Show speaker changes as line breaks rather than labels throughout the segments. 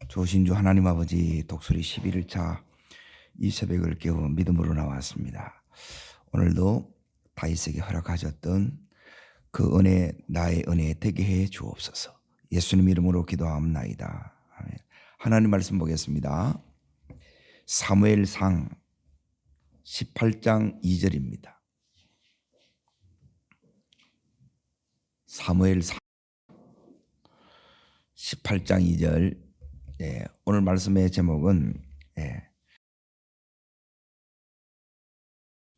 좋으신 주 하나님 아버지, 독수리 11일차 이 새벽을 깨워 믿음으로 나왔습니다. 오늘도 다윗에게 허락하셨던 그 은혜, 나의 은혜에 되게 해 주옵소서. 예수님 이름으로 기도하옵나이다. 아멘. 하나님 말씀 보겠습니다. 사무엘상 18장 2절입니다. 사무엘상 18장 2절. 오늘 말씀의 제목은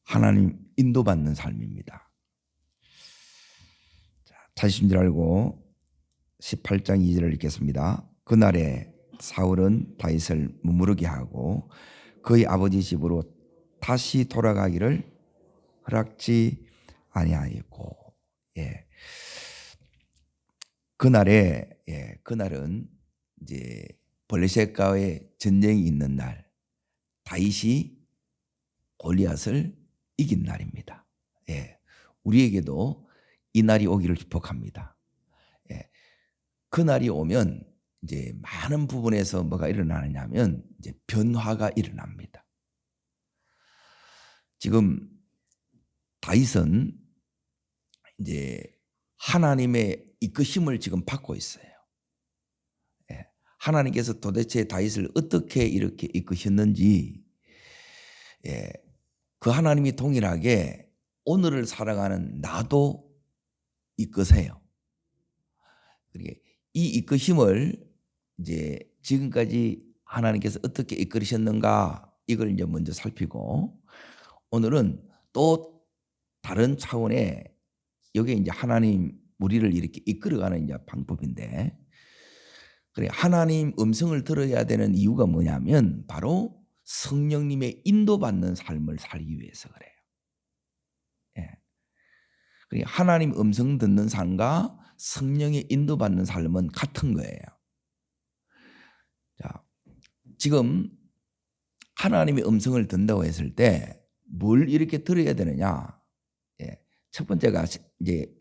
하나님 인도받는 삶입니다. 찾으신 줄 알고 18장 2절을 읽겠습니다. 그날에 사울은 다윗을 머무르게 하고 그의 아버지 집으로 다시 돌아가기를 허락지 아니하였고, 그날은 이제 블레셋과의 전쟁이 있는 날, 다윗이 골리앗을 이긴 날입니다. 우리에게도 이 날이 오기를 축복합니다. 그 날이 오면 이제 많은 부분에서 뭐가 일어나느냐면 이제 변화가 일어납니다. 지금 다윗은 이제 하나님의 이끄심을 지금 받고 있어요. 하나님께서 도대체 다윗을 어떻게 이렇게 이끄셨는지, 그 하나님이 동일하게 오늘을 살아가는 나도 이끄세요. 이 이끄심을 이제 지금까지 하나님께서 어떻게 이끌으셨는가, 이걸 이제 먼저 살피고, 오늘은 또 다른 차원의 여기에 이제 하나님 우리를 이렇게 이끌어가는 이제 방법인데, 그래, 하나님 음성을 들어야 되는 이유가 뭐냐면 바로 성령님의 인도받는 삶을 살기 위해서 그래요. 그래, 하나님 음성 듣는 삶과 성령의 인도받는 삶은 같은 거예요. 자, 지금 하나님의 음성을 듣는다고 했을 때 뭘 이렇게 들어야 되느냐? 첫 번째가 이제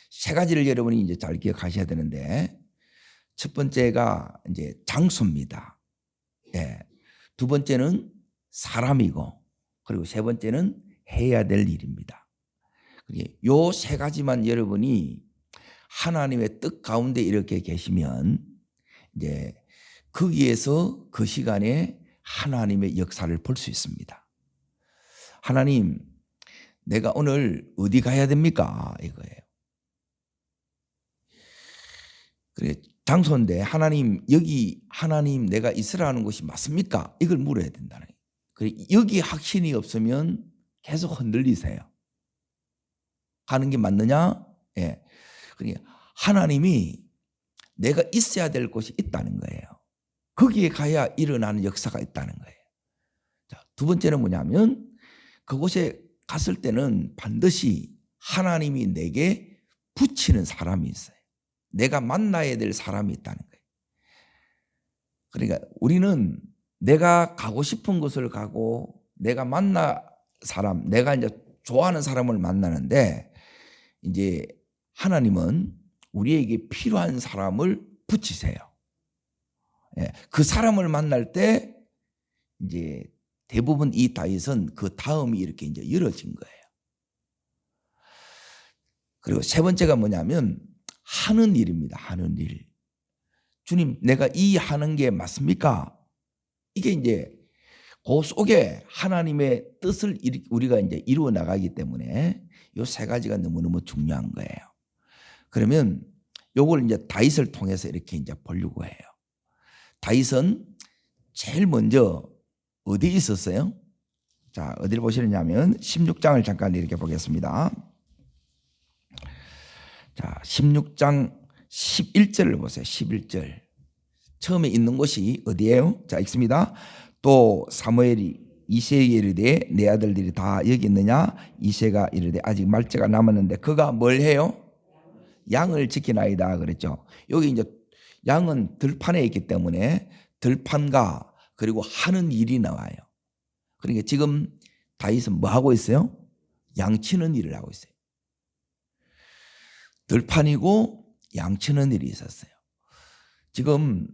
세 가지를 여러분이 이제 잘 기억하셔야 되는데, 첫 번째가 이제 장소입니다. 두 번째는 사람이고, 그리고 세 번째는 해야 될 일입니다. 요 세 가지만 여러분이 하나님의 뜻 가운데 이렇게 계시면 이제 거기에서 그 시간에 하나님의 역사를 볼 수 있습니다. 하나님, 내가 오늘 어디 가야 됩니까? 이거예요. 그래, 장소인데 하나님, 여기 하나님 내가 있으라는 곳이 맞습니까? 이걸 물어야 된다는 거예요. 그래, 여기 확신이 없으면 계속 흔들리세요. 가는 게 맞느냐? 그러니까 하나님이 내가 있어야 될 곳이 있다는 거예요. 거기에 가야 일어나는 역사가 있다는 거예요. 자, 두 번째는 뭐냐면 그곳에 갔을 때는 반드시 하나님이 내게 붙이는 사람이 있어요. 내가 만나야 될 사람이 있다는 거예요. 그러니까 우리는 내가 가고 싶은 곳을 가고 내가 만나 사람, 내가 이제 좋아하는 사람을 만나는데, 이제 하나님은 우리에게 필요한 사람을 붙이세요. 그 사람을 만날 때 이제 대부분 이 다윗은 그 다음이 이렇게 이제 이루어진 거예요. 그리고 세 번째가 뭐냐면 하는 일입니다. 하는 일. 주님, 내가 이 하는 게 맞습니까? 이게 이제 그 속에 하나님의 뜻을 우리가 이제 이루어 나가기 때문에 이 세 가지가 너무너무 중요한 거예요. 그러면 요걸 이제 다윗을 통해서 이렇게 이제 보려고 해요. 다윗은 제일 먼저 어디에 있었어요? 자, 어디를 보시느냐면 16장을 잠깐 이렇게 보겠습니다. 자, 16장 11절을 보세요. 11절. 처음에 있는 곳이 어디예요? 자, 읽습니다. 또 사무엘이 이새에게 이르되 내 아들들이 다 여기 있느냐? 이새가 이르되 아직 말째가 남았는데 그가 뭘 해요? 양을 지키나이다 그랬죠. 여기 이제 양은 들판에 있기 때문에 들판과 그리고 하는 일이 나와요. 그러니까 지금 다윗은 뭐 하고 있어요? 양치는 일을 하고 있어요. 들판이고 양치는 일이 있었어요. 지금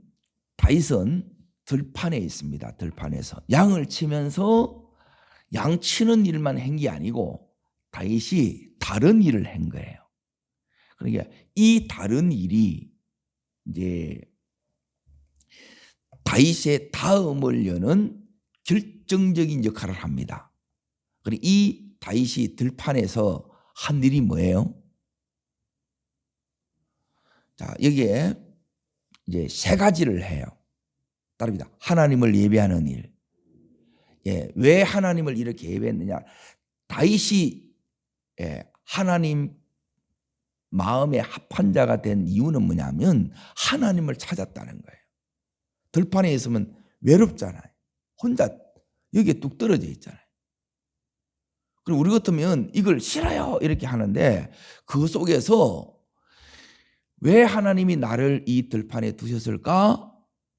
다윗은 들판에 있습니다. 들판에서 양을 치면서 양 치는 일만 한 게 아니고 다윗이 다른 일을 한 거예요. 그러니까 이 다른 일이 이제 다윗의 다음을 여는 결정적인 역할을 합니다. 그리고 이 다윗이 들판에서 한 일이 뭐예요? 자, 여기에 이제 세 가지를 해요. 따릅니다. 하나님을 예배하는 일. 왜 하나님을 이렇게 예배했느냐? 다윗이 하나님 마음에 합한 자가 된 이유는 뭐냐면 하나님을 찾았다는 거예요. 들판에 있으면 외롭잖아요. 혼자 여기에 뚝 떨어져 있잖아요. 그리고 우리 같으면 이걸 싫어요 이렇게 하는데 그 속에서 왜 하나님이 나를 이 들판에 두셨을까?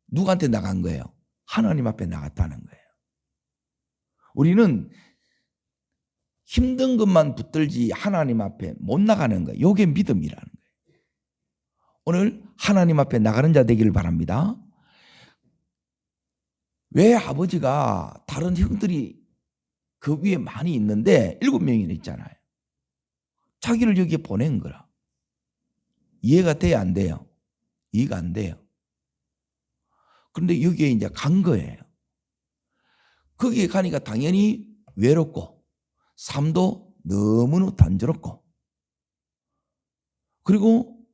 누구한테 나간 거예요? 하나님 앞에 나갔다는 거예요. 우리는 힘든 것만 붙들지 하나님 앞에 못 나가는 거예요. 이게 믿음이라는 거예요. 오늘 하나님 앞에 나가는 자 되기를 바랍니다. 왜 아버지가 다른 형들이 그 위에 많이 있는데 7명이나 있잖아요. 자기를 여기에 보낸 거라. 이해가 돼야 안 돼요? 이해가 안 돼요. 그런데 여기에 이제 간 거예요. 거기에 가니까 당연히 외롭고 삶도 너무나 단조롭고 그리고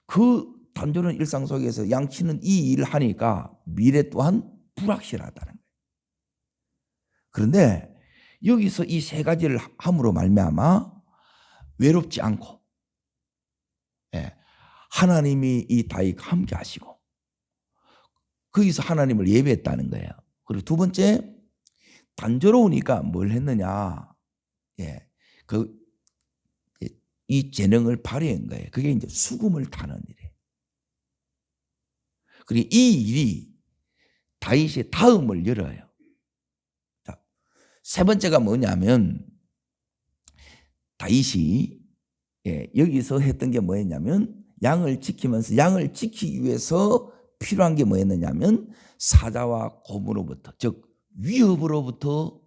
그 단조로운 일상 속에서 양치는 이 일을 하니까 미래 또한 불확실하다는 거예요. 그런데 여기서 이 세 가지를 함으로 말미암아 외롭지 않고 하나님이 이 다윗과 함께 하시고 거기서 하나님을 예배했다는 거예요. 그리고 두 번째 단조로우니까 뭘 했느냐? 이 재능을 발휘한 거예요. 그게 이제 수금을 타는 일이에요. 그리고 이 일이 다윗의 다음을 열어요. 자, 세 번째가 뭐냐면 다윗이 여기서 했던 게 뭐였냐면 양을 지키면서 양을 지키기 위해서 필요한 게 뭐였느냐면 사자와 곰으로부터 즉 위협으로부터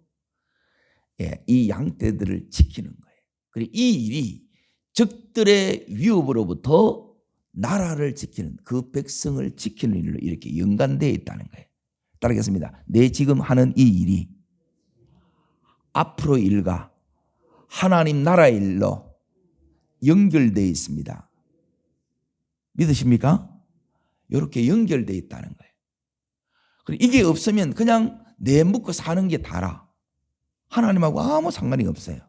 이 양떼들을 지키는 거예요. 그리고 이 일이 적들의 위협으로부터 나라를 지키는 그 백성을 지키는 일로 이렇게 연관되어 있다는 거예요. 따르겠습니다. 내 지금 하는 이 일이 앞으로 일과 하나님 나라의 일로 연결되어 있습니다. 믿으십니까? 이렇게 연결되어 있다는 거예요. 그리고 이게 없으면 그냥 내 묵고 사는 게 다라. 하나님하고 아무 상관이 없어요.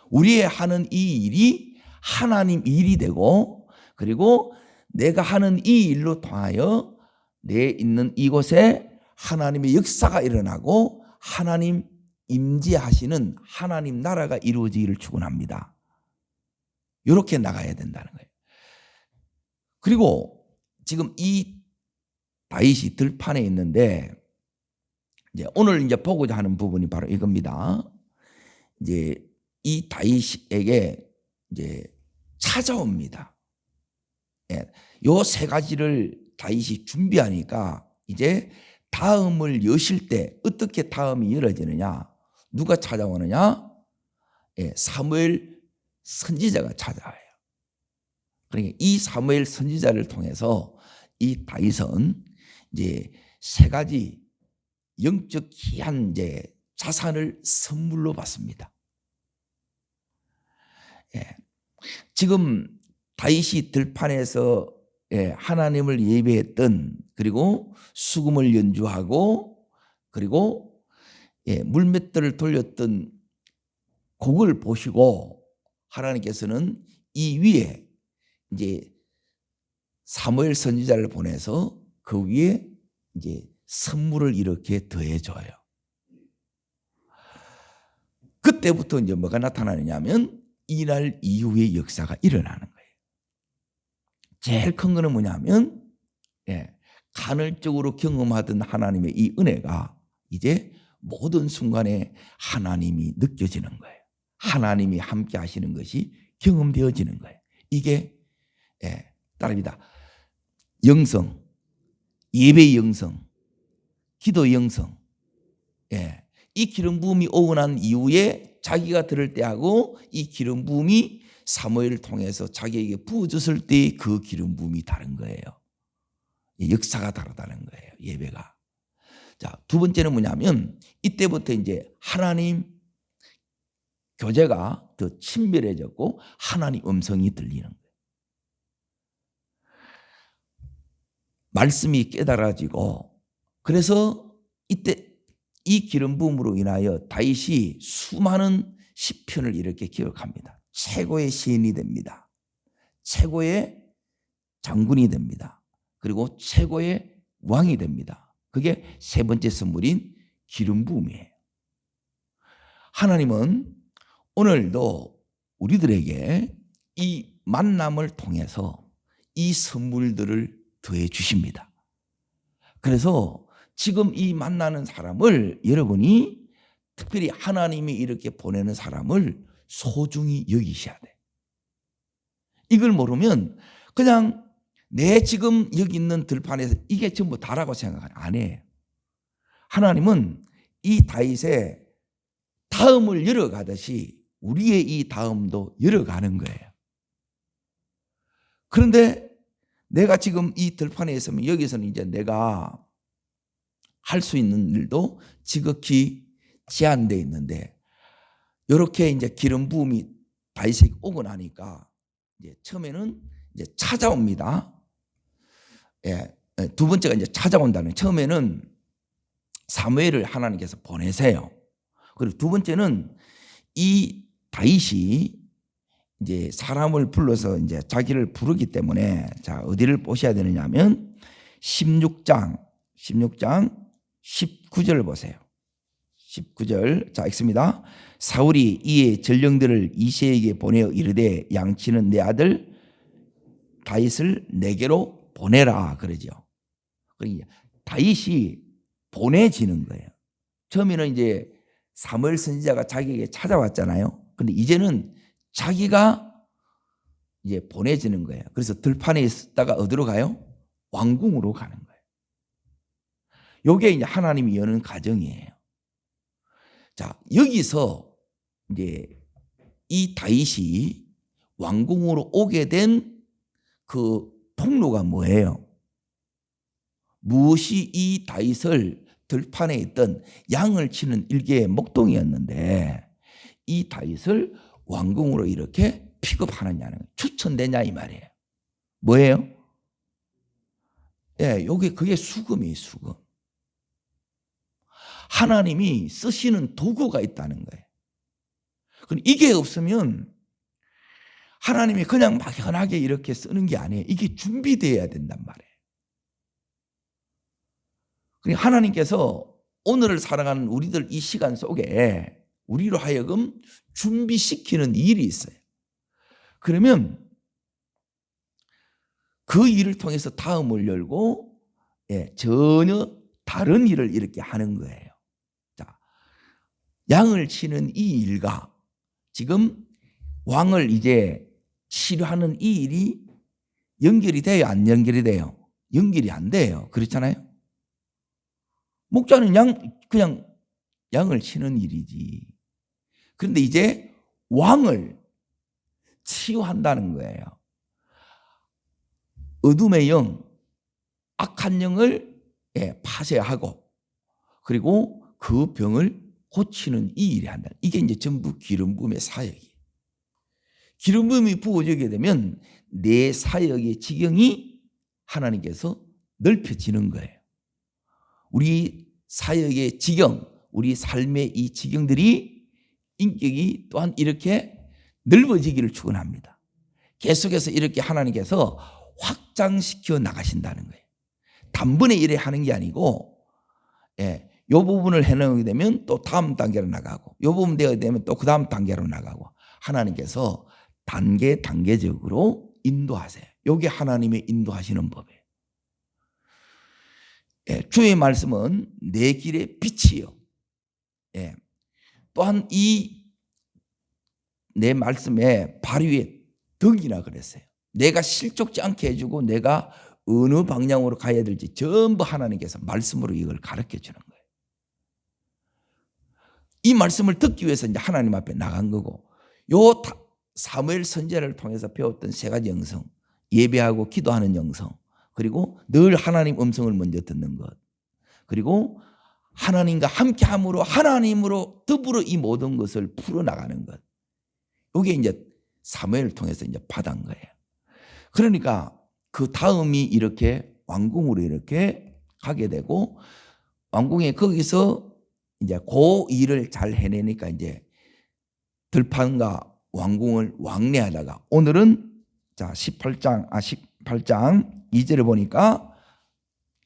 우리의 하는 이 일이 하나님 일이 되고 그리고 내가 하는 이 일로 통하여 내 있는 이곳에 하나님의 역사가 일어나고 하나님 임재하시는 하나님 나라가 이루어지기를 축원합니다. 이렇게 나가야 된다는 거예요. 그리고 지금 이 다윗이 들판에 있는데 이제 오늘 이제 보고자 하는 부분이 바로 이겁니다. 이제 이 다윗에게 이제 찾아옵니다. 요 세 가지를 다윗이 준비하니까 이제 다음을 여실 때 어떻게 다음이 열어지느냐? 누가 찾아오느냐? 사무엘 선지자가 찾아와요. 그러니까 이 사무엘 선지자를 통해서 이 다윗은 이제 세 가지 영적 귀한 이제 자산을 선물로 받습니다. 지금 다윗이 들판에서 하나님을 예배했던 그리고 수금을 연주하고 그리고 물맷들을 돌렸던 곡을 보시고 하나님께서는 이 위에 이제 사무엘 선지자를 보내서 그 위에 이제 선물을 이렇게 더해줘요. 그때부터 이제 뭐가 나타나느냐면 이날 이후의 역사가 일어나는 거예요. 제일 큰 거는 뭐냐면 간헐적으로 경험하던 하나님의 이 은혜가 이제 모든 순간에 하나님이 느껴지는 거예요. 하나님이 함께 하시는 것이 경험되어지는 거예요. 이게 따릅니다. 영성, 예배의 영성, 기도의 영성. 예. 이 기름 부음이 오고 난 이후에 자기가 들을 때하고 이 기름 부음이 사무엘을 통해서 자기에게 부어졌을 때 그 기름 부음이 다른 거예요. 역사가 다르다는 거예요. 예배가. 자, 두 번째는 뭐냐면 이때부터 이제 하나님 교제가 더 친밀해졌고 하나님 음성이 들리는 거예요. 말씀이 깨달아지고, 그래서 이때 이 기름 부음으로 인하여 다윗이 수많은 시편을 이렇게 기록합니다. 최고의 시인이 됩니다. 최고의 장군이 됩니다. 그리고 최고의 왕이 됩니다. 그게 세 번째 선물인 기름 부음이에요. 하나님은 오늘도 우리들에게 이 만남을 통해서 이 선물들을 더해 주십니다. 그래서 지금 이 만나는 사람을 여러분이 특별히 하나님이 이렇게 보내는 사람을 소중히 여기셔야 돼. 이걸 모르면 그냥 내 지금 여기 있는 들판에서 이게 전부 다라고 생각 안 해요. 하나님은 이 다윗의 다음을 열어가듯이 우리의 이 다음도 열어가는 거예요. 그런데 내가 지금 이 들판에 있으면 여기서는 이제 내가 할 수 있는 일도 지극히 제한되어 있는데, 이렇게 이제 기름 부음이 다윗에게 오고 나니까 이제 처음에는 이제 찾아옵니다. 예, 두 번째가 이제 찾아온다는, 처음에는 사무엘을 하나님께서 보내세요. 그리고 두 번째는 이 다윗이 이제 사람을 불러서 이제 자기를 부르기 때문에, 자, 어디를 보셔야 되느냐면 16장 19절을 보세요. 19절. 자, 읽습니다. 사울이 이에 전령들을 이새에게 보내어 이르되 양치는 내 아들 다윗을 내게로 보내라 그러죠. 그러니까 다윗이 보내지는 거예요. 처음에는 이제 사무엘 선지자가 자기에게 찾아왔잖아요. 근데 이제는 자기가 이제 보내지는 거예요. 그래서 들판에 있다가 어디로 가요? 왕궁으로 가는 거예요. 이게 이제 하나님이 여는 과정이에요. 자, 여기서 이제 이 다윗이 왕궁으로 오게 된 그 통로가 뭐예요? 무엇이 이 다윗을 들판에 있던 양을 치는 일개의 목동이었는데 이 다윗을 왕궁으로 이렇게 픽업하느냐는, 추천되냐 이 말이에요. 뭐예요? 예, 그게 수금이에요, 수금. 하나님이 쓰시는 도구가 있다는 거예요. 그럼 이게 없으면 하나님이 그냥 막연하게 이렇게 쓰는 게 아니에요. 이게 준비되어야 된단 말이에요. 그러니까 하나님께서 오늘을 살아가는 우리들 이 시간 속에 우리로 하여금 준비시키는 일이 있어요. 그러면 그 일을 통해서 다음을 열고, 예, 전혀 다른 일을 이렇게 하는 거예요. 자, 양을 치는 이 일과 지금 왕을 이제 치료하는 이 일이 연결이 돼요? 안 연결이 돼요? 연결이 안 돼요. 그렇잖아요. 목자는 그냥 양을 치는 일이지. 그런데 이제 왕을 치유한다는 거예요. 어둠의 영, 악한 영을 파쇄하고, 그리고 그 병을 고치는 이 일이 한다. 이게 이제 전부 기름 부음의 사역이에요. 기름 부음이 부어지게 되면 내 사역의 지경이 하나님께서 넓혀지는 거예요. 우리 사역의 지경, 우리 삶의 이 지경들이, 인격이 또한 이렇게 넓어지기를 축원합니다. 계속해서 이렇게 하나님께서 확장시켜 나가신다는 거예요. 단번에 이래 하는 게 아니고, 예, 이 부분을 해놓게 되면 또 다음 단계로 나가고, 이 부분 되게 되면 또 그 다음 단계로 나가고, 하나님께서 단계적으로 인도하세요. 이게 하나님의 인도하시는 법이에요. 예, 주의 말씀은 내 길의 빛이요. 예, 또한 이 내 말씀에 발 위에 덕이라 그랬어요. 내가 실족지 않게 해주고 내가 어느 방향으로 가야 될지 전부 하나님께서 말씀으로 이걸 가르쳐 주는 거예요. 이 말씀을 듣기 위해서 이제 하나님 앞에 나간 거고, 요 사무엘 선지자를 통해서 배웠던 세 가지 영성, 예배하고 기도하는 영성, 그리고 늘 하나님 음성을 먼저 듣는 것, 그리고 하나님과 함께함으로 하나님으로 더불어 이 모든 것을 풀어나가는 것, 이게 이제 사무엘을 통해서 이제 받은 거예요. 그러니까 그 다음이 이렇게 왕궁으로 이렇게 가게 되고, 왕궁에 거기서 이제 그 일을 잘 해내니까 이제 들판과 왕궁을 왕래하다가, 오늘은 자 18장 2절을 보니까,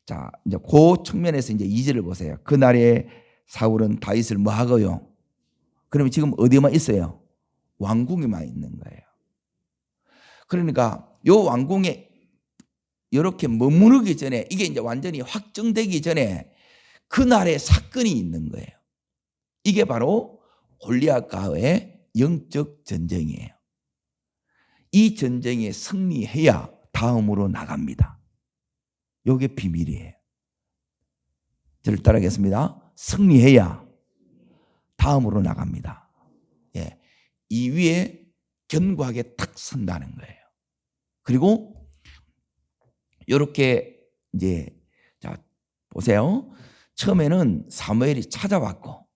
자 이제 그 측면에서 이제 2절을 보세요. 그날에 사울은 다윗을 뭐 하고요? 그러면 지금 어디에만 있어요? 왕궁에만 있는 거예요. 그러니까 요 왕궁에 이렇게 머무르기 전에, 이게 이제 완전히 확정되기 전에 그날의 사건이 있는 거예요. 이게 바로 골리앗과의 영적 전쟁이에요. 이 전쟁에 승리해야 다음으로 나갑니다. 이게 비밀이에요. 저를 따라하겠습니다. 승리해야 다음으로 나갑니다. 예. 이 위에 견고하게 탁 선다는 거예요. 그리고 이렇게 이제, 자 보세요. 처음에는 사무엘이 찾아왔고,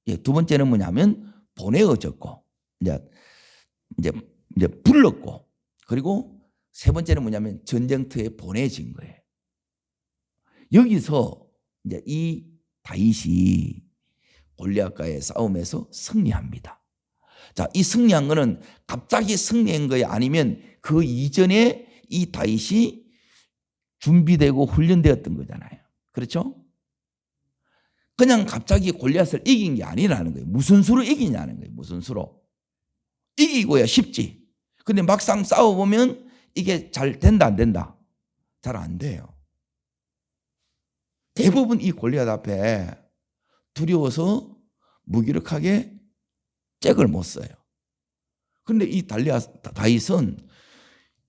예, 두 번째는 뭐냐면 보내어졌고, 이제 불렀고, 그리고 세 번째는 뭐냐면 전쟁터에 보내진 거예요. 여기서 이제 이 다윗이 골리앗과의 싸움에서 승리합니다. 자, 이 승리한 거는 갑자기 승리한 거야, 아니면 그 이전에 이 다윗이 준비되고 훈련되었던 거잖아요. 그렇죠? 그냥 갑자기 골리앗을 이긴 게 아니라는 거예요. 무슨 수로 이기냐는 거예요. 무슨 수로. 이기고야 쉽지. 근데 막상 싸워보면 이게 잘 된다 안 된다? 잘 안 돼요. 대부분 이 골리앗 앞에 두려워서 무기력하게 잭을 못 써요. 그런데 이 다윗은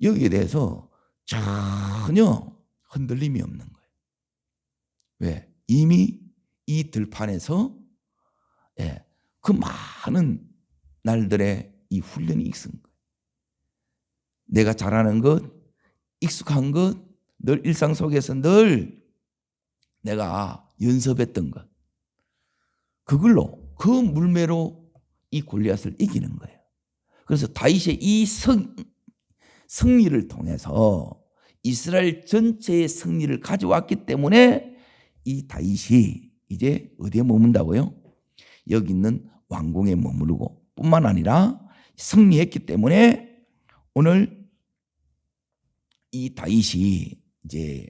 여기에 대해서 전혀 흔들림이 없는 거예요. 왜? 이미 이 들판에서, 예, 그 많은 날들의 이 훈련이 익은 거예요. 내가 잘하는 것, 익숙한 것, 늘 일상 속에서 늘 내가 연습했던 것, 그걸로, 그 물매로 이 골리앗을 이기는 거예요. 그래서 다윗의 이 승리를 통해서 이스라엘 전체의 승리를 가져왔기 때문에 이 다윗이 이제 어디에 머문다고요? 여기 있는 왕궁에 머무르고, 뿐만 아니라 승리했기 때문에 오늘 이 다윗이 이제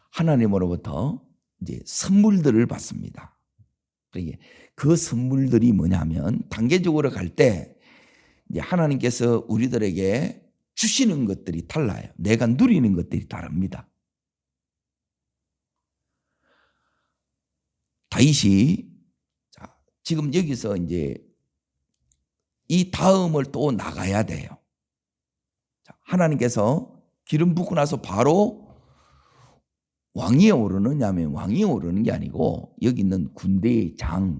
하나님으로부터 이제 선물들을 받습니다. 그 선물들이 뭐냐면, 단계적으로 갈 때 이제 하나님께서 우리들에게 주시는 것들이 달라요. 내가 누리는 것들이 다릅니다. 다윗이, 자, 지금 여기서 이제 이 다음을 또 나가야 돼요. 자, 하나님께서 기름 붓고 나서 바로 왕위에 오르느냐면, 왕위에 오르는 게 아니고 여기 있는 군대의 장,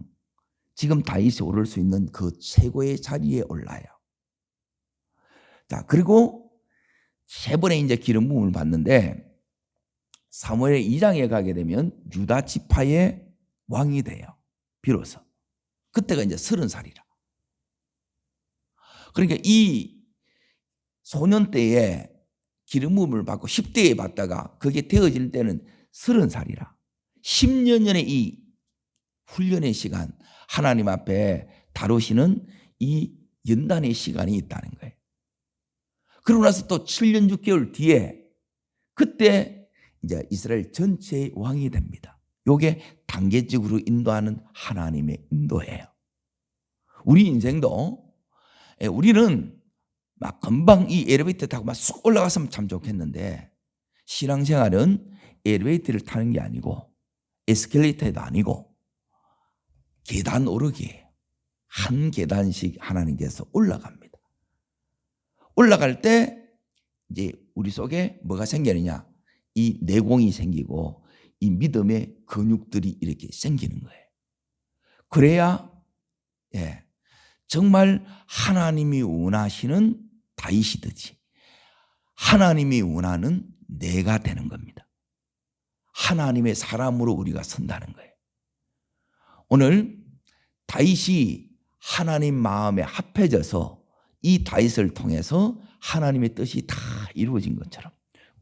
지금 다윗이 오를 수 있는 그 최고의 자리에 올라요. 자, 그리고 세 번의 이제 기름 부음을 받는데, 사무엘 2장에 가게 되면 유다 지파의 왕이 돼요. 비로소. 그때가 이제 30살이라. 그러니까 이 소년 때에 기름 부음을 받고 10대에 받다가 그게 되어질 때는 30살이라. 10년의 이 훈련의 시간, 하나님 앞에 다루시는 이 연단의 시간이 있다는 거예요. 그러고 나서 또 7년 6개월 뒤에 그때 이제 이스라엘 전체의 왕이 됩니다. 이게 단계적으로 인도하는 하나님의 인도예요. 우리 인생도, 우리는 막 금방 이 엘리베이터 타고 막 쑥 올라갔으면 참 좋겠는데, 신앙생활은 엘리베이터를 타는 게 아니고 에스컬레이터도 아니고 계단 오르기예요. 한 계단씩 하나님께서 올라갑니다. 올라갈 때 이제 우리 속에 뭐가 생기느냐? 이 내공이 생기고 이 믿음의 근육들이 이렇게 생기는 거예요. 그래야 정말 하나님이 원하시는 다윗이듯이 하나님이 원하는 내가 되는 겁니다. 하나님의 사람으로 우리가 선다는 거예요. 오늘 다윗이 하나님 마음에 합해져서 이 다윗을 통해서 하나님의 뜻이 다 이루어진 것처럼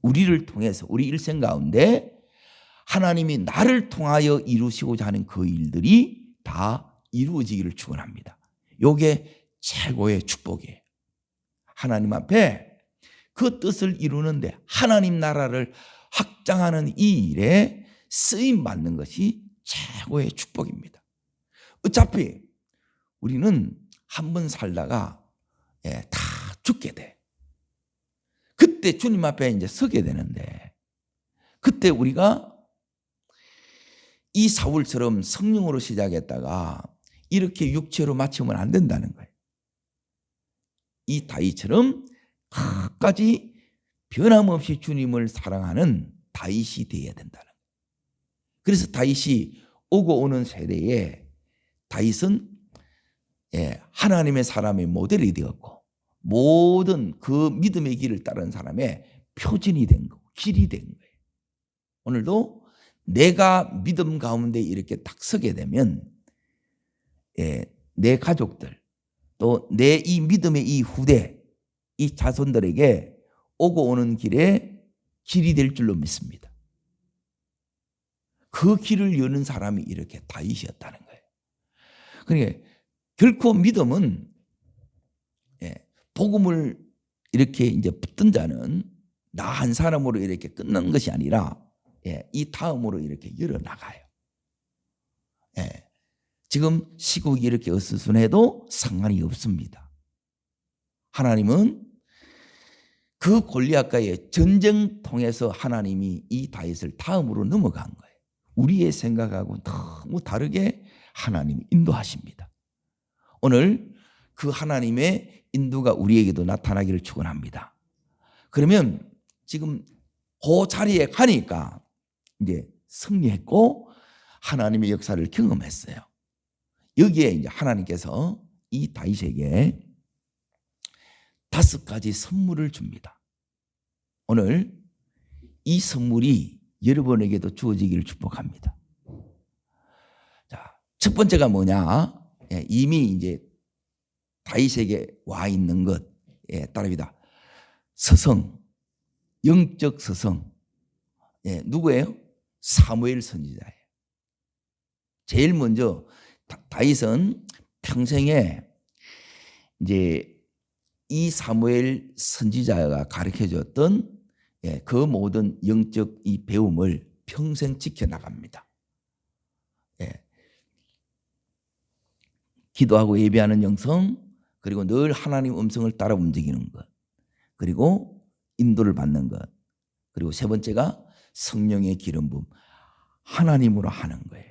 우리를 통해서 우리 일생 가운데 하나님이 나를 통하여 이루시고자 하는 그 일들이 다 이루어지기를 축원합니다. 이게 최고의 축복이에요. 하나님 앞에 그 뜻을 이루는데 하나님 나라를 확장하는 이 일에 쓰임 받는 것이 최고의 축복입니다. 어차피 우리는 한 번 살다가 다 죽게 돼. 그때 주님 앞에 이제 서게 되는데 그때 우리가 이 사울처럼 성령으로 시작했다가 이렇게 육체로 마치면 안 된다는 거예요. 이 다윗처럼 끝까지 변함없이 주님을 사랑하는 다윗이 되어야 된다는 거예요. 그래서 다윗이 오고 오는 세대에 다윗은 하나님의 사람의 모델이 되었고 모든 그 믿음의 길을 따른 사람의 표준이 된 거고 길이 된 거예요. 오늘도 내가 믿음 가운데 이렇게 딱 서게 되면 내 가족들 또 내 이 믿음의 이 후대 이 자손들에게 오고 오는 길에 길이 될 줄로 믿습니다. 그 길을 여는 사람이 이렇게 다윗이었다는 거예요. 그러니까 결코 믿음은 복음을 이렇게 이제 붙든 자는 나 한 사람으로 이렇게 끝난 것이 아니라 이 다음으로 이렇게 열어나가요. 지금 시국이 이렇게 어수선해도 상관이 없습니다. 하나님은 그 골리앗과의 전쟁 통해서 하나님이 이 다윗을 다음으로 넘어간 거예요. 우리의 생각하고 너무 다르게 하나님이 인도하십니다. 오늘 그 하나님의 인도가 우리에게도 나타나기를 축원합니다. 그러면 지금 그 자리에 가니까 이제 승리했고 하나님의 역사를 경험했어요. 여기에 이제 하나님께서 이 다윗에게 5가지 선물을 줍니다. 오늘 이 선물이 여러분에게도 주어지기를 축복합니다. 자, 첫 번째가 뭐냐? 이미 이제 다윗에게 와 있는 것 따릅니다. 서성, 영적 서성. 누구예요? 사무엘 선지자예요. 제일 먼저 다윗은 평생에 이제 이 사무엘 선지자가 가르쳐 줬던 그 모든 영적 이 배움을 평생 지켜나갑니다. 기도하고 예배하는 영성, 그리고 늘 하나님 음성을 따라 움직이는 것, 그리고 인도를 받는 것, 그리고 세 번째가 성령의 기름 부음, 하나님으로 하는 거예요.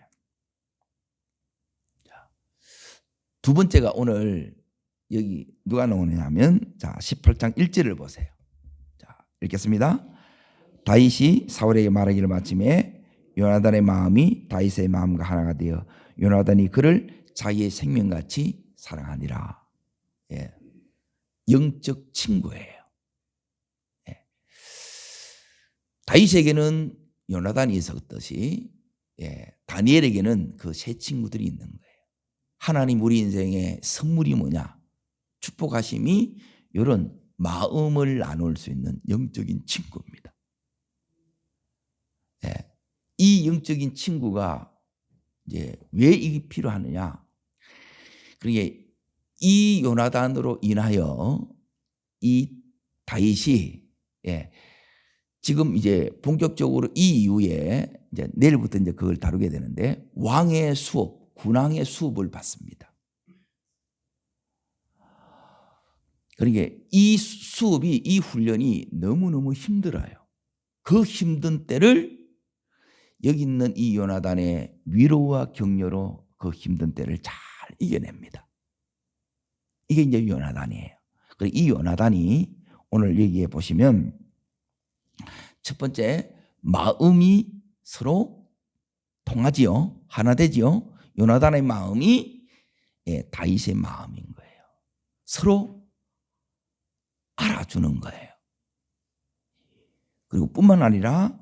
두 번째가 오늘 여기 누가 나오느냐면 18장 1절을 보세요. 자, 읽겠습니다. 다윗이 사울에게 말하기를 마침에 요나단의 마음이 다윗의 마음과 하나가 되어 요나단이 그를 자기의 생명같이 사랑하니라. 영적 친구예요. 다윗에게는 요나단이 있었듯이 다니엘에게는 그 세 친구들이 있는 거예요. 하나님 우리 인생의 선물이 뭐냐? 축복하심이 이런 마음을 나눌 수 있는 영적인 친구입니다. 이 영적인 친구가 이제 왜 이게 필요하느냐? 그러니까 이 요나단으로 인하여 이 다윗이 지금 이제 본격적으로 이 이후에 이제 내일부터 이제 그걸 다루게 되는데 왕의 수업, 군왕의 수업을 받습니다. 그러니까 이 수업이 이 훈련이 너무너무 힘들어요. 그 힘든 때를 여기 있는 이 요나단의 위로와 격려로 그 힘든 때를 잘 이겨냅니다. 이게 이제 요나단이에요. 그리고 이 요나단이 오늘 여기에 보시면 첫 번째, 마음이 서로 통하지요. 하나 되지요. 요나단의 마음이 다윗의 마음인 거예요. 서로 알아주는 거예요. 그리고 뿐만 아니라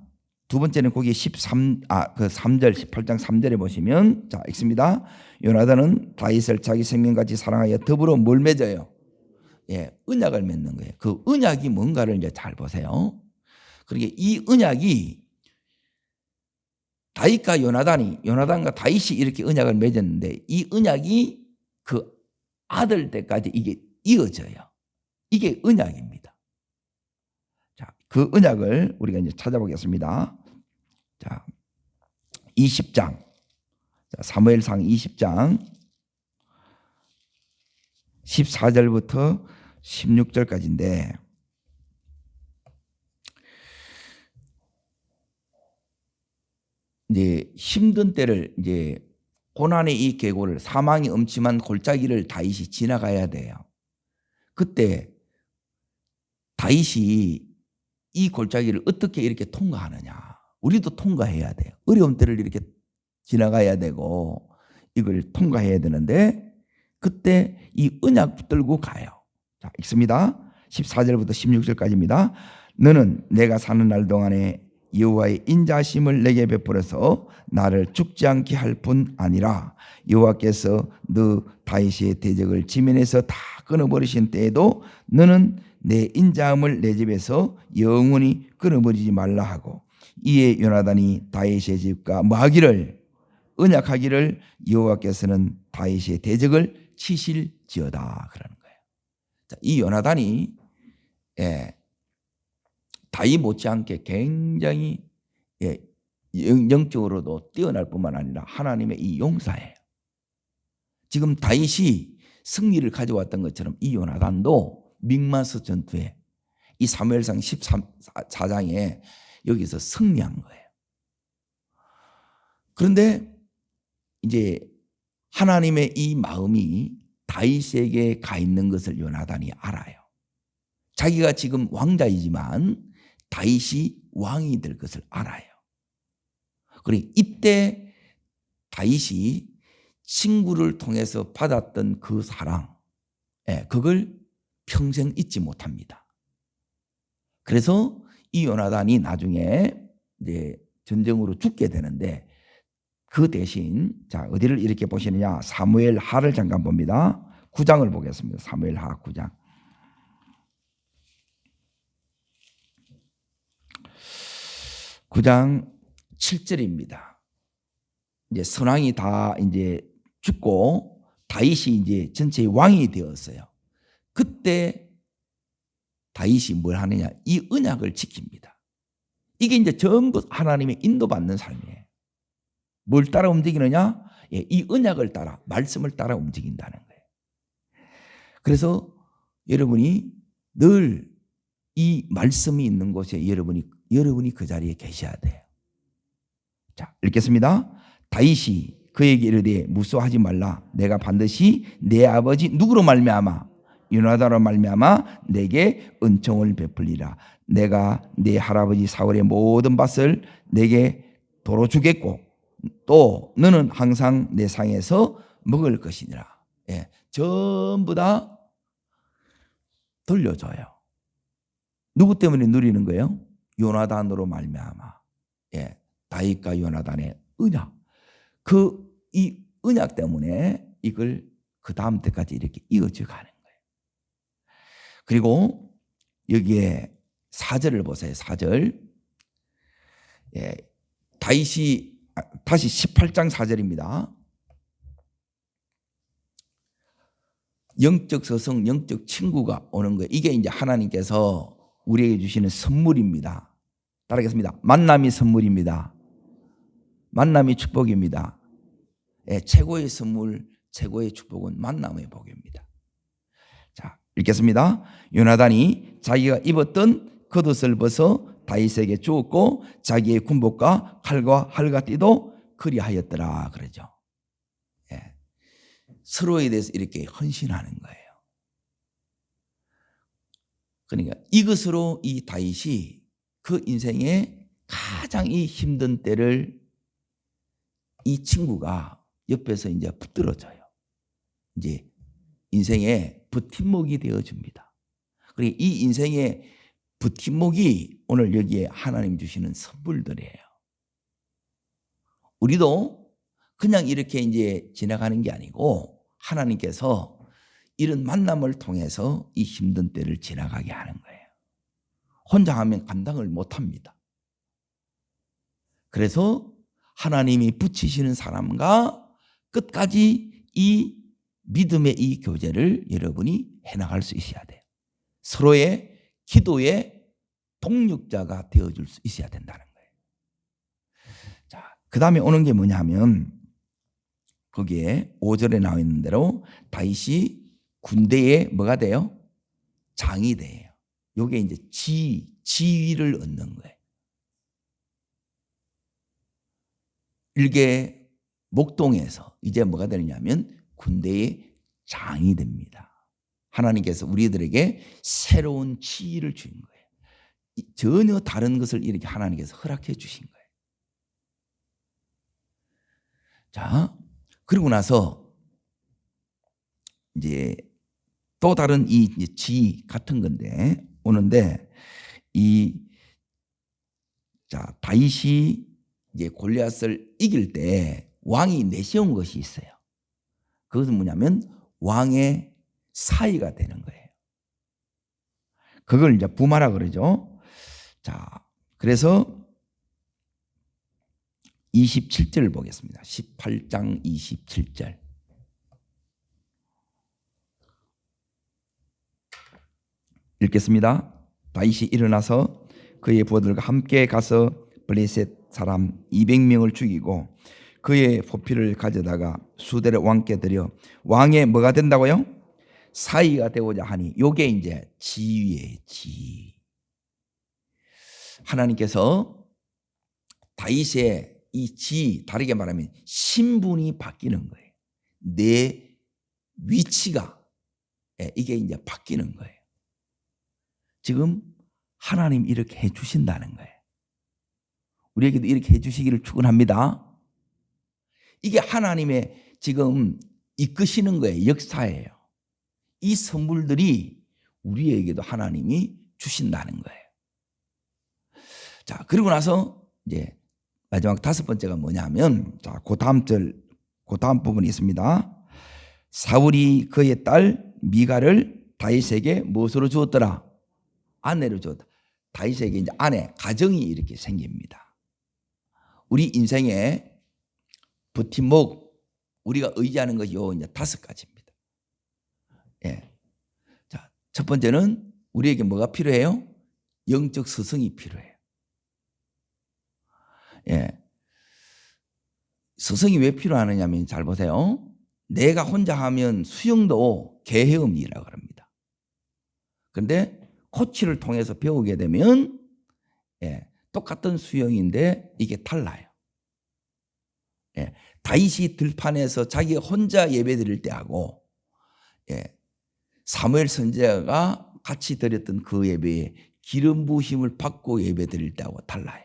두 번째는 거기 3절 18장 3절에 보시면 자 읽습니다. 요나단은 다윗을 자기 생명같이 사랑하여 더불어 뭘 맺어요? 언약을 맺는 거예요. 그 언약이 뭔가를 이제 잘 보세요. 그러니까 이 언약이 다윗과 요나단과 다윗이 이렇게 언약을 맺었는데 이 언약이 그 아들 때까지 이게 이어져요. 이게 언약입니다. 자, 그 언약을 우리가 이제 찾아보겠습니다. 자, 20장. 자, 사무엘상 20장 14절부터 16절까지인데 이제 힘든 때를 이제 고난의 이 계곡을 사망이 엄침한 골짜기를 다윗이 지나가야 돼요. 그때 다윗이 이 골짜기를 어떻게 이렇게 통과하느냐. 우리도 통과해야 돼요. 어려운 때를 이렇게 지나가야 되고 이걸 통과해야 되는데 그때 이 언약 붙들고 가요. 자, 읽습니다. 14절부터 16절까지입니다. 너는 내가 사는 날 동안에 여호와의 인자심을 내게 베풀어서 나를 죽지 않게 할 뿐 아니라 여호와께서 너 다윗의 대적을 지면에서 다 끊어버리신 때에도 너는 내 인자함을 내 집에서 영원히 끊어버리지 말라 하고 이에 요나단이 다윗의 집과 뭐 하기를 언약하기를 여호와께서는 다윗의 대적을 치실지어다 그러는 거예요. 자, 이 요나단이 다윗 못지않게 굉장히 영적으로도 뛰어날 뿐만 아니라 하나님의 이 용사예요. 지금 다윗이 승리를 가져왔던 것처럼 이 요나단도 mik마스 전투에 이 사무엘상 14장에 여기서 승리한 거예요. 그런데 이제 하나님의 이 마음이 다윗에게 가 있는 것을 요나단이 알아요. 자기가 지금 왕자이지만 다윗이 왕이 될 것을 알아요. 그리고 이때 다윗이 친구를 통해서 받았던 그 사랑, 그걸 평생 잊지 못합니다. 그래서 이 요나단이 나중에 이제 전쟁으로 죽게 되는데 그 대신 자 어디를 이렇게 보시느냐 사무엘하를 잠깐 봅니다. 9장을 보겠습니다. 사무엘하 9장. 9장 7절입니다. 이제 선왕이 다 이제 죽고 다윗이 이제 전체의 왕이 되었어요. 그때 다윗이 뭘 하느냐? 이 언약을 지킵니다. 이게 이제 전부 하나님의 인도받는 삶이에요. 뭘 따라 움직이느냐? 이 언약을 따라, 말씀을 따라 움직인다는 거예요. 그래서 여러분이 늘 이 말씀이 있는 곳에 여러분이 그 자리에 계셔야 돼요. 자, 읽겠습니다. 다윗이 그에게 이르되 무서워하지 말라. 내가 반드시 내 아버지 누구로 말미암아 요나단으로 말미암아 내게 은총을 베풀리라. 내가 내 할아버지 사울의 모든 밭을 내게 도로 주겠고 또 너는 항상 내 상에서 먹을 것이니라. 전부 다 돌려줘요. 누구 때문에 누리는 거예요? 요나단으로 말미암아. 다윗과 요나단의 언약. 이 언약 때문에 이걸 그 다음 때까지 이렇게 이어져 가는 거예요. 그리고 여기에 4절을 보세요. 4절. 다윗이 다시 18장 4절입니다. 영적 서성, 영적 친구가 오는 거예요. 이게 이제 하나님께서 우리에게 주시는 선물입니다. 따르겠습니다. 만남이 선물입니다. 만남이 축복입니다. 최고의 선물, 최고의 축복은 만남의 복입니다. 자, 읽겠습니다. 요나단이 자기가 입었던 겉옷을 벗어 다윗에게 주었고 자기의 군복과 칼과 활과띠도 그리하였더라 그러죠. 서로에 대해서 이렇게 헌신하는 거예요. 그러니까 이것으로 이 다윗이 그 인생의 가장 이 힘든 때를 이 친구가 옆에서 이제 붙들어줘요. 이제 인생의 버팀목이 되어줍니다. 그리고 이 인생의 버팀목이 오늘 여기에 하나님 주시는 선물들이에요. 우리도 그냥 이렇게 이제 지나가는 게 아니고 하나님께서 이런 만남을 통해서 이 힘든 때를 지나가게 하는 거예요. 혼자 하면 감당을 못 합니다. 그래서 하나님이 붙이시는 사람과 끝까지 이 믿음의 이 교제를 여러분이 해나갈 수 있어야 돼요. 서로의 기도의 동력자가 되어줄 수 있어야 된다는 거예요. 자, 그 다음에 오는 게 뭐냐면 거기에 5절에 나와 있는 대로 다윗이 군대에 뭐가 돼요? 장이 돼요. 이게 이제 지위를 얻는 거예요. 일개 목동에서 이제 뭐가 되느냐면 군대의 장이 됩니다. 하나님께서 우리들에게 새로운 지위를 주신 거예요. 전혀 다른 것을 이렇게 하나님께서 허락해 주신 거예요. 자, 그리고 나서 이제 또 다른 이 지위 같은 건데 오는데 다윗이 이제 골리앗을 이길 때 왕이 내세운 것이 있어요. 그것은 뭐냐면 왕의 사위가 되는 거예요. 그걸 이제 부마라 그러죠. 자, 그래서 27절 보겠습니다. 18장 27절. 읽겠습니다. 다윗이 일어나서 그의 부하들과 함께 가서 블레셋 사람 200명을 죽이고 그의 포피를 가져다가 수대를 왕께 드려 왕의 뭐가 된다고요? 사위가 되고자 하니 요게 이제 지위예요. 지위. 하나님께서 다윗의 이 지위, 다르게 말하면 신분이 바뀌는 거예요. 내 위치가 이게 이제 바뀌는 거예요. 지금 하나님 이렇게 해주신다는 거예요. 우리에게도 이렇게 해주시기를 축원합니다. 이게 하나님의 지금 이끄시는 거예요. 역사예요. 이 선물들이 우리에게도 하나님이 주신다는 거예요. 자, 그리고 나서 이제 마지막 5번째가 뭐냐면, 자, 그 다음 부분이 있습니다. 사울이 그의 딸 미갈을 다윗에게 무엇으로 주었더라? 아내로 주었다. 다윗에게 이제 아내, 가정이 이렇게 생깁니다. 우리 인생의 버팀목, 우리가 의지하는 것이 요 이제 5가지입니다. 예. 자, 첫 번째는 우리에게 뭐가 필요해요? 영적 스승이 필요해요. 예. 스승이 왜 필요하느냐면 잘 보세요. 내가 혼자 하면 수영도 개헤엄이라고 합니다. 그런데 코치를 통해서 배우게 되면 똑같은 수영인데 이게 달라요. 다윗이 들판에서 자기 혼자 예배 드릴 때하고 사무엘 선지자가 같이 드렸던 그 예배에 기름 부으심을 받고 예배 드릴 때하고 달라요.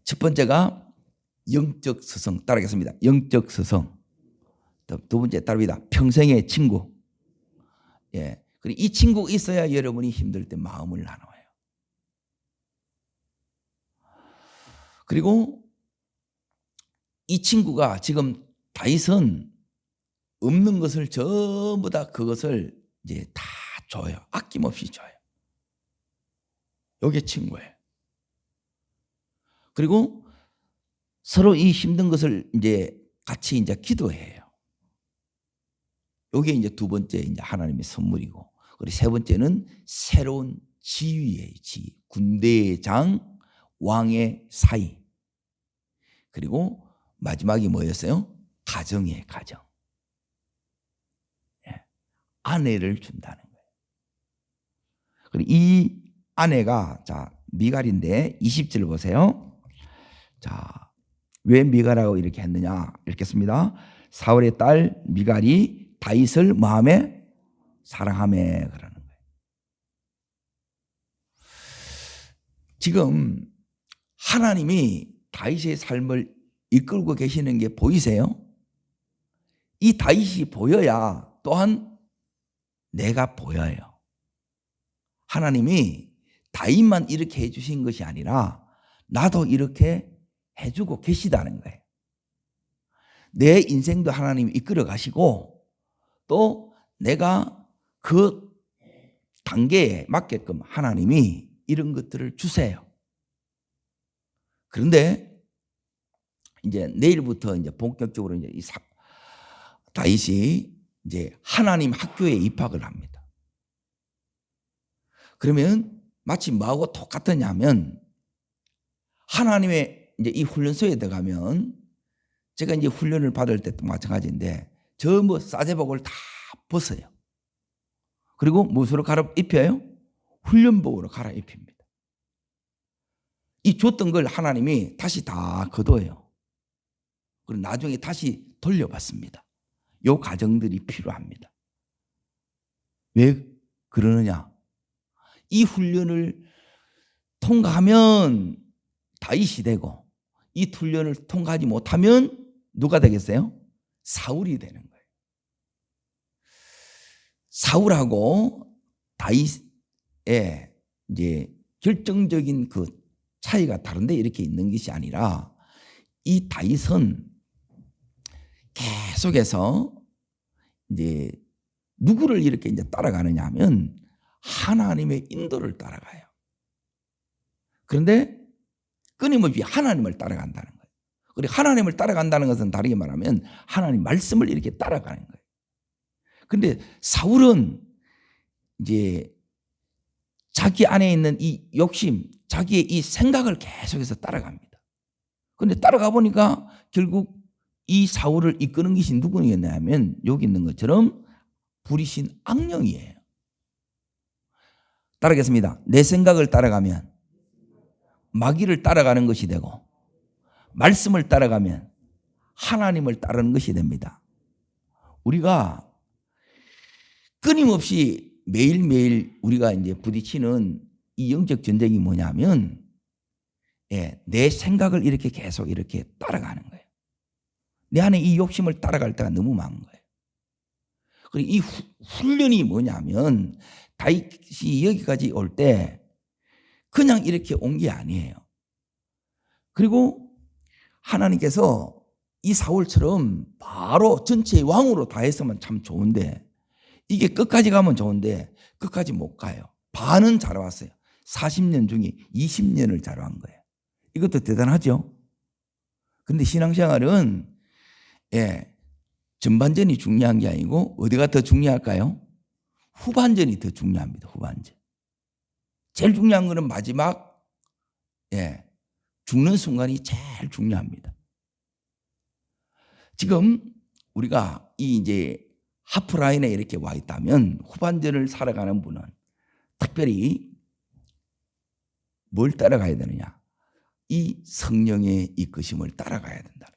첫 번째가 영적 스승, 따르겠습니다. 영적 스승. 두 번째 따릅니다. 평생의 친구. 그리고 이 친구가 있어야 여러분이 힘들 때 마음을 나눠요. 그리고 이 친구가 지금 다윗은 없는 것을 전부 다 그것을 이제 다 줘요. 아낌없이 줘요. 이게 친구예요. 그리고 서로 이 힘든 것을 이제 같이 이제 기도해요. 이게 이제 두 번째 이제 하나님의 선물이고, 그리고 세 번째는 새로운 지위예요. 지위. 군대의 장, 왕의 사위. 그리고 마지막이 뭐였어요? 가정의 가정. 아내를 준다는 거예요. 그리고 이 아내가 자 미갈인데 20절 보세요. 자, 왜 미갈하고 이렇게 했느냐? 읽겠습니다. 사울의 딸 미갈이 다윗을 마음에 사랑하며 그러는 거예요. 지금 하나님이 다윗의 삶을 이끌고 계시는 게 보이세요? 이 다윗이 보여야 또한 내가 보여요. 하나님이 다윗만 이렇게 해주신 것이 아니라 나도 이렇게 해주고 계시다는 거예요. 내 인생도 하나님이 이끌어 가시고 또 내가 그 단계에 맞게끔 하나님이 이런 것들을 주세요. 그런데 이제 내일부터 이제 본격적으로 이제 다윗이 이제 하나님 학교에 입학을 합니다. 그러면 마치 뭐하고 똑같으냐면 하나님의 이제 이 훈련소에 들어가면 제가 이제 훈련을 받을 때도 마찬가지인데 전부 싸제복을 다 벗어요. 그리고 무엇으로 갈아입혀요? 훈련복으로 갈아입힙니다. 이 줬던 걸 하나님이 다시 다 거둬요. 그리고 나중에 다시 돌려받습니다. 이 과정들이 필요합니다. 왜 그러느냐? 이 훈련을 통과하면 다윗이 되고 이 훈련을 통과하지 못하면 누가 되겠어요? 사울이 되는 거예요. 사울하고 다윗의 이제 결정적인 그 차이가 다른데 이렇게 있는 것이 아니라 이 다윗은 계속해서 이제 누구를 이렇게 이제 따라가느냐 하면 하나님의 인도를 따라가요. 그런데 끊임없이 하나님을 따라간다는 거예요. 그리고 하나님을 따라간다는 것은 다르게 말하면 하나님 말씀을 이렇게 따라가는 거예요. 그런데 사울은 이제 자기 안에 있는 이 욕심, 자기의 이 생각을 계속해서 따라갑니다. 그런데 따라가 보니까 결국 이 사울을 이끄는 것이 누구였냐면 여기 있는 것처럼 불이신 악령이에요. 따르겠습니다. 내 생각을 따라가면 마귀를 따라가는 것이 되고 말씀을 따라가면 하나님을 따르는 것이 됩니다. 우리가 끊임없이 매일매일 우리가 이제 부딪히는 이 영적 전쟁이 뭐냐면 내 생각을 이렇게 계속 이렇게 따라가는 거예요. 내 안에 이 욕심을 따라갈 때가 너무 많은 거예요. 그리고 이 훈련이 뭐냐면 다윗이 여기까지 올 때 그냥 이렇게 온 게 아니에요. 그리고 하나님께서 이 사울처럼 바로 전체의 왕으로 다 했으면 참 좋은데 이게 끝까지 가면 좋은데 끝까지 못 가요. 반은 자라왔어요. 40년 중에 20년을 자라온 거예요. 이것도 대단하죠. 그런데 신앙생활은 전반전이 중요한 게 아니고 어디가 더 중요할까요? 후반전이 더 중요합니다. 후반전. 제일 중요한 거는 마지막 죽는 순간이 제일 중요합니다. 지금 우리가 이 이제 하프라인에 이렇게 와 있다면 후반전을 살아가는 분은 특별히 뭘 따라가야 되느냐? 이 성령의 이끄심을 따라가야 된다.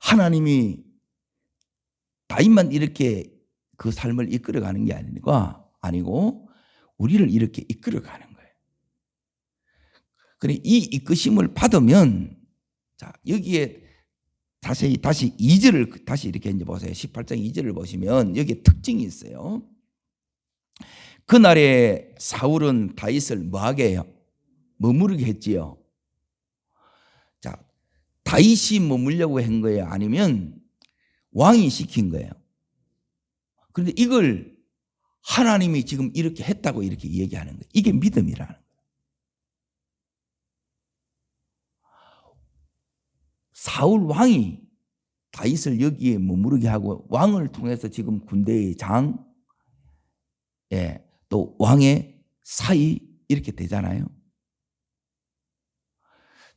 하나님이 다윗만 이렇게 그 삶을 이끌어가는 게 아니고 우리를 이렇게 이끌어가는 거예요. 그래 이 이끄심을 받으면 자 여기에 다시 2절을 다시 이렇게 이제 보세요. 18장 2절을 보시면 여기에 특징이 있어요. 그날에 사울은 다윗을 뭐하게 해요? 머무르게 했지요. 자, 다윗이 머물려고 한 거예요? 아니면 왕이 시킨 거예요? 그런데 이걸 하나님이 지금 이렇게 했다고 이렇게 얘기하는 거예요. 이게 믿음이라는 거예요. 사울 왕이 다윗을 여기에 머무르게 하고 왕을 통해서 지금 군대의 장, 또 왕의 사이 이렇게 되잖아요.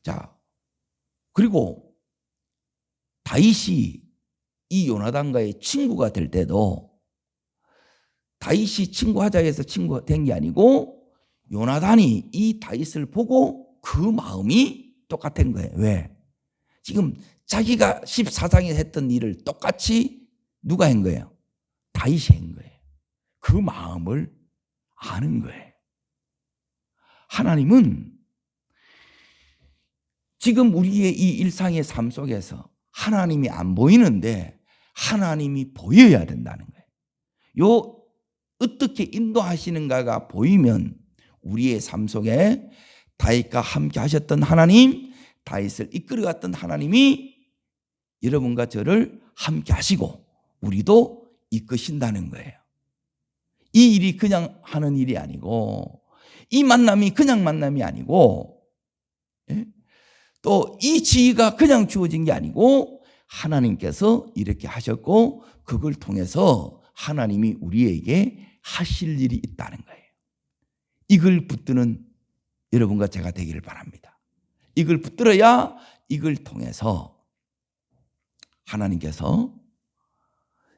자, 그리고 다윗이 이 요나단과의 친구가 될 때도 다윗이 친구하자 해서 친구가 된 게 아니고 요나단이 이 다윗을 보고 그 마음이 똑같은 거예요. 왜? 지금 자기가 14장에 했던 일을 똑같이 누가 한 거예요? 다윗이 한 거예요. 그 마음을 아는 거예요. 하나님은 지금 우리의 이 일상의 삶 속에서 하나님이 안 보이는데 하나님이 보여야 된다는 거예요. 요 어떻게 인도하시는가가 보이면 우리의 삶 속에 다윗과 함께 하셨던 하나님, 다윗을 이끌어갔던 하나님이 여러분과 저를 함께 하시고 우리도 이끄신다는 거예요. 이 일이 그냥 하는 일이 아니고, 이 만남이 그냥 만남이 아니고, 또 이 지위가 그냥 주어진 게 아니고 하나님께서 이렇게 하셨고 그걸 통해서 하나님이 우리에게 하실 일이 있다는 거예요. 이걸 붙드는 여러분과 제가 되기를 바랍니다. 이걸 붙들어야 이걸 통해서 하나님께서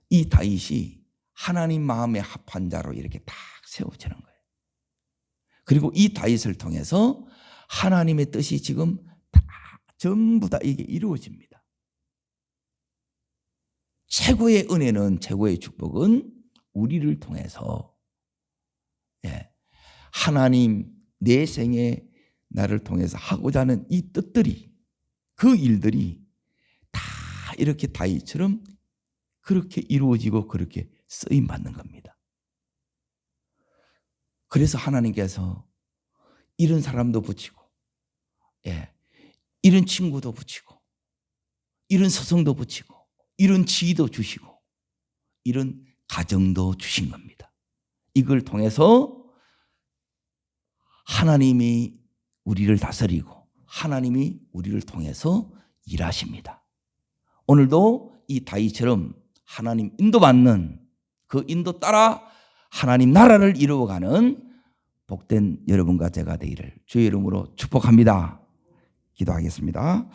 이 다윗이 하나님 마음에 합한 자로 이렇게 딱 세워지는 거예요. 그리고 이 다윗을 통해서 하나님의 뜻이 지금 다 전부 다 이게 이루어집니다. 최고의 은혜는, 최고의 축복은 우리를 통해서 하나님 내 생에 나를 통해서 하고자 하는 이 뜻들이, 그 일들이 다 이렇게 다윗처럼 그렇게 이루어지고 그렇게 쓰임받는 겁니다. 그래서 하나님께서 이런 사람도 붙이고, 이런 친구도 붙이고, 이런 서성도 붙이고, 이런 지위도 주시고, 이런 가정도 주신 겁니다. 이걸 통해서 하나님이 우리를 다스리고 하나님이 우리를 통해서 일하십니다. 오늘도 이 다윗처럼 하나님 인도받는 그 인도 따라 하나님 나라를 이루어가는 복된 여러분과 제가 되기를 주의 이름으로 축복합니다. 기도하겠습니다.